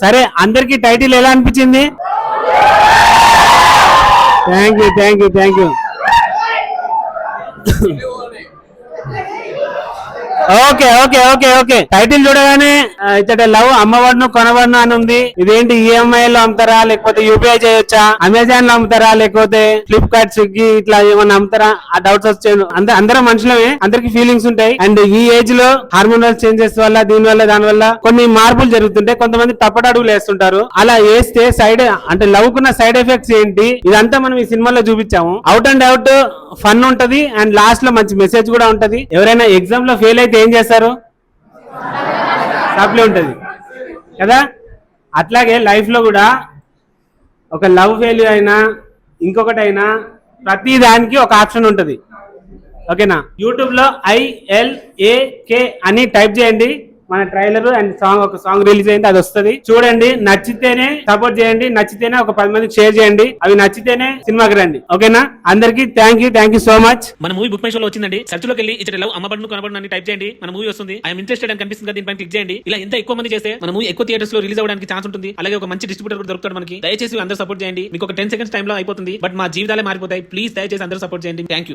సరే, అందరికి టైటిల్ ఎలా అనిపించింది? Thank you thank you thank you. Okay okay okay okay. Title చూడగానే ఇతడ లవ్ అమ్మవాడును కొనబడును అని ఉంది. ఇదేంటి ఈఎంఐ లో అమ్ముతారా, లేకపోతే యూపీఐ చేయొచ్చా, అమెజాన్ లో అమ్ముతారా, లేకపోతే ఫ్లిప్కార్ట్, స్విగ్గీ ఇట్లా ఏమన్నా అమ్ముతారా? ఆ డౌట్స్ వచ్చాను. అందరం మనుషులమే, అందరికి ఫీలింగ్స్ ఉంటాయి. అండ్ ఈ ఏజ్ లో హార్మోనల్ చేంజెస్ వల్ల, దాని వల్ల కొన్ని మార్పులు జరుగుతుంటాయి. కొంతమంది తప్పటడుగులు వేస్తుంటారు. అలా వేస్తే సైడ్ అంటే లవ్ కున్న సైడ్ ఎఫెక్ట్స్ ఏంటి, ఇదంతా మనం ఈ సినిమాలో చూపించాము. అవుట్ అండ్ అవుట్ ఫన్ ఉంటది అండ్ లాస్ట్ లో మంచి మెసేజ్ కూడా ఉంటది. ఎవరైనా ఎగ్జామ్ లో ఫెయిల్ అయితే ఏం చేస్తారు? సప్లై ఉంటది కదా. అట్లాగే లైఫ్ లో కూడా ఒక లవ్ ఫెయిల్యూర్ అయినా ఇంకొకటి అయినా ప్రతి దానికి ఒక ఆప్షన్ ఉంటది. ఓకేనా? యూట్యూబ్ లో ILAK అని టైప్ చేయండి. మన ట్రైలర్ అండ్ ఒక సాంగ్ రిలీజ్ అయింది, అది వస్తుంది. చూడండి, నచ్చితేనే సపోర్ట్ చేయండి, నచ్చితేనే ఒక 10 మందికి షేర్ చేయండి. అవి నచ్చితేనే సినిమాకి రండి. ఓకేనా? అందరికి థ్యాంక్ యూ సో మచ్. మన మూవీ బుక్ మై షో లో వచ్చిందండి. సెర్చ్ లోకి వెళ్ళి ఇచ్చట లవ్ అమ్మబడును కొనబడును అని టైప్ చేయండి. మన మూవీ వస్తుంది. ఐఎమ్ ఇంట్రెస్టెడ్ అని కనిపిస్తుంది కదా, దీనిపైన క్లిక్ చేయండి. ఇలా ఎంత ఎక్కువ మంది చేస్తే మన మూవీ ఎక్కువ థియేటర్స్ లో రిలీజ్ అవ్వడానికి ఛాన్స్ ఉంటుంది. అలాగే ఒక మంచి డిస్ట్రిబ్యూటర్ కూడా దొరుకుతాడు మనకి. దయచేసి అందరూ సపోర్ట్ చేయండి. మీకు ఒక 10 seconds టైం లో అయిపోతుంది, బట్ మా జీవితాలే మారిపోతాయి. ప్లీజ్ దయచేసి అందరూ సపోర్ట్ చేయండి. Thank you.